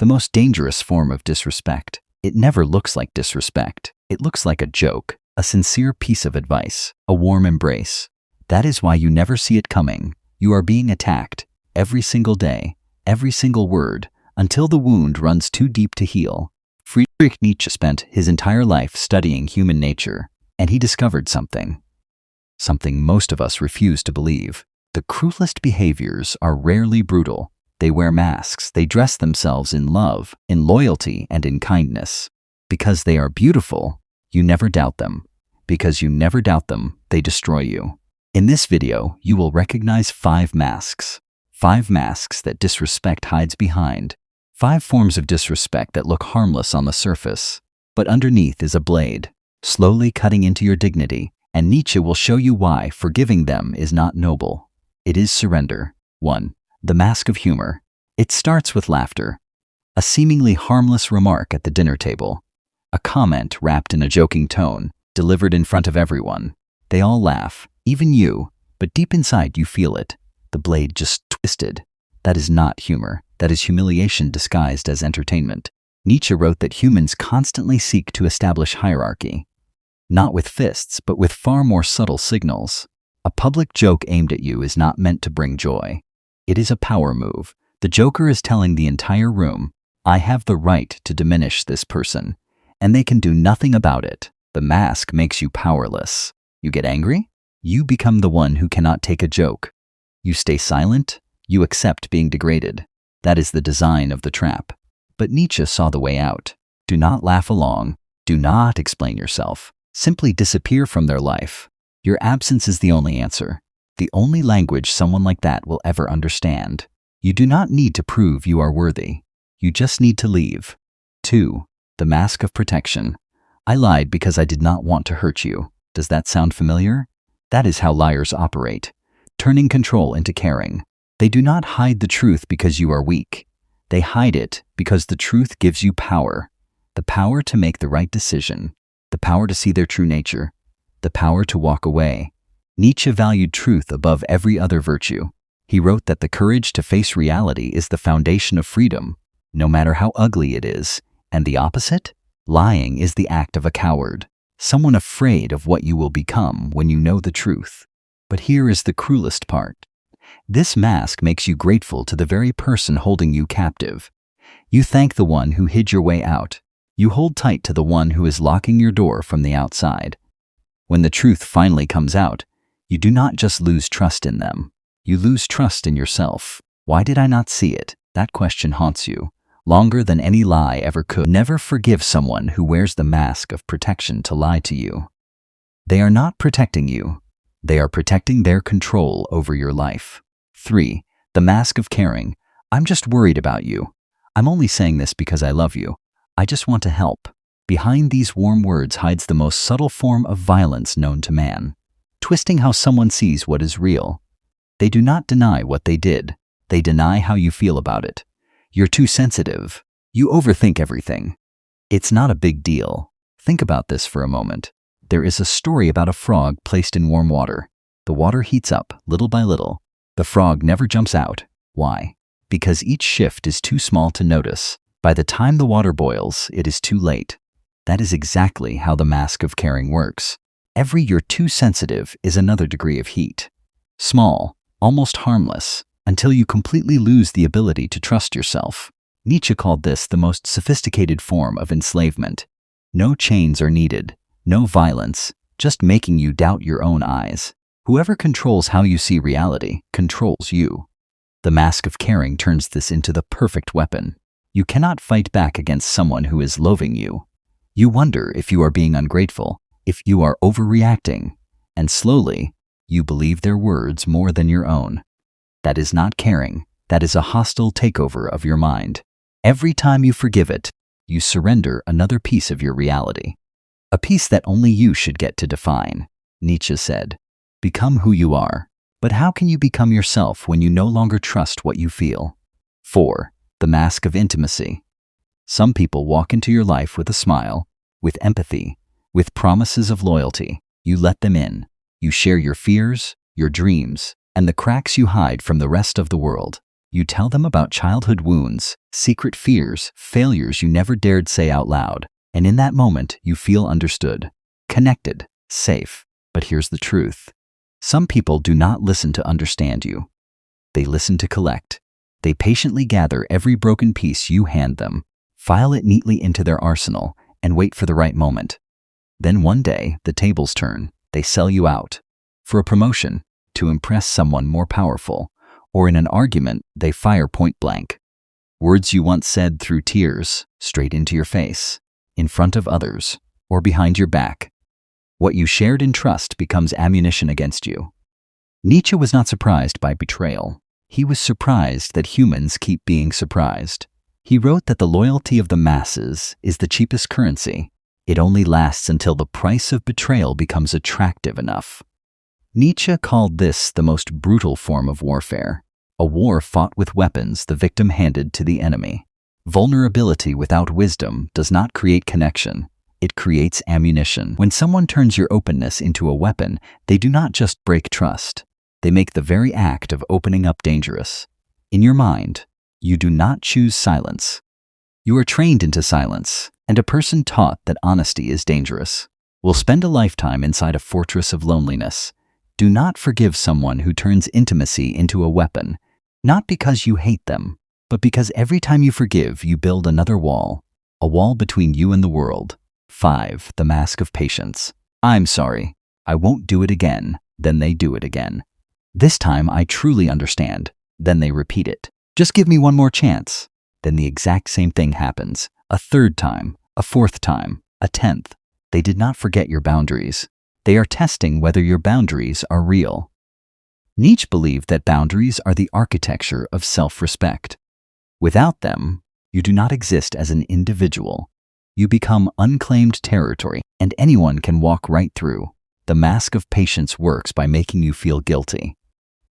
the most dangerous form of disrespect. It never looks like disrespect. It looks like a joke, a sincere piece of advice, a warm embrace. That is why you never see it coming. You are being attacked every single day, every single word, until the wound runs too deep to heal. Friedrich Nietzsche spent his entire life studying human nature, and he discovered something most of us refuse to believe. The cruelest behaviors are rarely brutal. They wear masks. They dress themselves in love, in loyalty, and in kindness. Because they are beautiful, you never doubt them. Because you never doubt them, they destroy you. In this video, you will recognize 5 masks. 5 masks that disrespect hides behind. 5 forms of disrespect that look harmless on the surface, but underneath is a blade, slowly cutting into your dignity, and Nietzsche will show you why forgiving them is not noble. It is surrender. 1. The mask of humor. It starts with laughter. A seemingly harmless remark at the dinner table. A comment wrapped in a joking tone, delivered in front of everyone. They all laugh, even you, but deep inside you feel it. The blade just twisted. That is not humor. That is humiliation disguised as entertainment. Nietzsche wrote that humans constantly seek to establish hierarchy. Not with fists, but with far more subtle signals. A public joke aimed at you is not meant to bring joy. It is a power move. The joker is telling the entire room, I have the right to diminish this person, and they can do nothing about it. The mask makes you powerless. You get angry? You become the one who cannot take a joke. You stay silent? You accept being degraded. That is the design of the trap. But Nietzsche saw the way out. Do not laugh along. Do not explain yourself. Simply disappear from their life. Your absence is the only answer. The only language someone like that will ever understand. You do not need to prove you are worthy. You just need to leave. 2. The mask of protection. I lied because I did not want to hurt you. Does that sound familiar? That is how liars operate, turning control into caring. They do not hide the truth because you are weak. They hide it because the truth gives you power. The power to make the right decision. The power to see their true nature. The power to walk away. Nietzsche valued truth above every other virtue. He wrote that the courage to face reality is the foundation of freedom, no matter how ugly it is. And the opposite? Lying is the act of a coward, someone afraid of what you will become when you know the truth. But here is the cruelest part. This mask makes you grateful to the very person holding you captive. You thank the one who hid your way out. You hold tight to the one who is locking your door from the outside. When the truth finally comes out, you do not just lose trust in them. You lose trust in yourself. Why did I not see it? That question haunts you, longer than any lie ever could. Never forgive someone who wears the mask of protection to lie to you. They are not protecting you. They are protecting their control over your life. 3. The mask of caring. I'm just worried about you. I'm only saying this because I love you. I just want to help. Behind these warm words hides the most subtle form of violence known to man, twisting how someone sees what is real. They do not deny what they did. They deny how you feel about it. You're too sensitive. You overthink everything. It's not a big deal. Think about this for a moment. There is a story about a frog placed in warm water. The water heats up little by little. The frog never jumps out. Why? Because each shift is too small to notice. By the time the water boils, it is too late. That is exactly how the mask of caring works. Every you're too sensitive is another degree of heat. Small, almost harmless, until you completely lose the ability to trust yourself. Nietzsche called this the most sophisticated form of enslavement. No chains are needed, no violence, just making you doubt your own eyes. Whoever controls how you see reality controls you. The mask of caring turns this into the perfect weapon. You cannot fight back against someone who is loathing you. You wonder if you are being ungrateful, if you are overreacting, and slowly, you believe their words more than your own. That is not caring. That is a hostile takeover of your mind. Every time you forgive it, you surrender another piece of your reality. A piece that only you should get to define. Nietzsche said, "Become who you are." But how can you become yourself when you no longer trust what you feel? 4. The mask of intimacy. Some people walk into your life with a smile, with empathy, with promises of loyalty. You let them in. You share your fears, your dreams, and the cracks you hide from the rest of the world. You tell them about childhood wounds, secret fears, failures you never dared say out loud. And in that moment, you feel understood, connected, safe. But here's the truth. Some people do not listen to understand you. They listen to collect. They patiently gather every broken piece you hand them, file it neatly into their arsenal, and wait for the right moment. Then one day, the tables turn. They sell you out. For a promotion, to impress someone more powerful, or in an argument, they fire point blank. Words you once said through tears, straight into your face, in front of others, or behind your back. What you shared in trust becomes ammunition against you. Nietzsche was not surprised by betrayal. He was surprised that humans keep being surprised. He wrote that the loyalty of the masses is the cheapest currency. It only lasts until the price of betrayal becomes attractive enough. Nietzsche called this the most brutal form of warfare, a war fought with weapons the victim handed to the enemy. Vulnerability without wisdom does not create connection. It creates ammunition. When someone turns your openness into a weapon, they do not just break trust. They make the very act of opening up dangerous. In your mind, you do not choose silence. You are trained into silence, and a person taught that honesty is dangerous will spend a lifetime inside a fortress of loneliness. Do not forgive someone who turns intimacy into a weapon, not because you hate them, but because every time you forgive, you build another wall, a wall between you and the world. 5. The mask of patience. I'm sorry. I won't do it again. Then they do it again. This time I truly understand. Then they repeat it. Just give me one more chance. Then the exact same thing happens. A third time, a fourth time, a 10th. They did not forget your boundaries. They are testing whether your boundaries are real. Nietzsche believed that boundaries are the architecture of self-respect. Without them, you do not exist as an individual. You become unclaimed territory, and anyone can walk right through. The mask of patience works by making you feel guilty.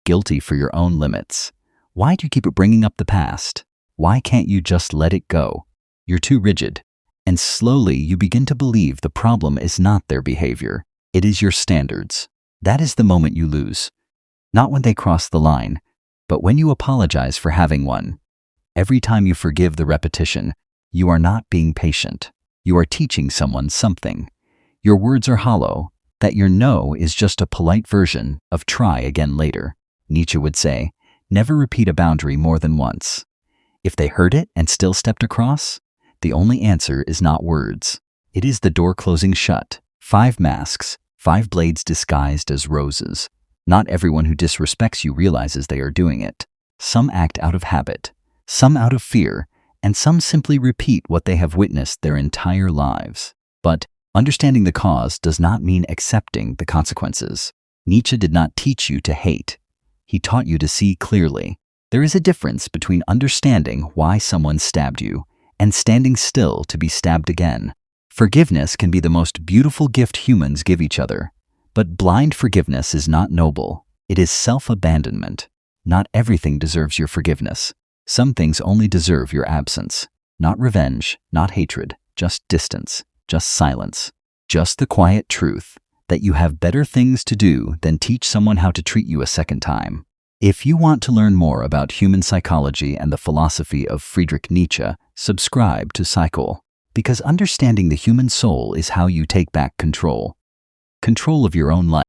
Guilty for your own limits. Why do you keep bringing up the past? Why can't you just let it go? You're too rigid. And slowly you begin to believe the problem is not their behavior. It is your standards. That is the moment you lose. Not when they cross the line, but when you apologize for having one. Every time you forgive the repetition, you are not being patient. You are teaching someone something. Your words are hollow. That your no is just a polite version of try again later. Nietzsche would say, never repeat a boundary more than once. If they heard it and still stepped across, the only answer is not words. It is the door closing shut. 5 masks, 5 blades disguised as roses. Not everyone who disrespects you realizes they are doing it. Some act out of habit, some out of fear, and some simply repeat what they have witnessed their entire lives. But understanding the cause does not mean accepting the consequences. Nietzsche did not teach you to hate. He taught you to see clearly. There is a difference between understanding why someone stabbed you and standing still to be stabbed again. Forgiveness can be the most beautiful gift humans give each other. But blind forgiveness is not noble. It is self-abandonment. Not everything deserves your forgiveness. Some things only deserve your absence. Not revenge, not hatred, just distance, just silence. Just the quiet truth that you have better things to do than teach someone how to treat you a second time. If you want to learn more about human psychology and the philosophy of Friedrich Nietzsche, subscribe to Psychoul. Because understanding the human soul is how you take back control. Control of your own life.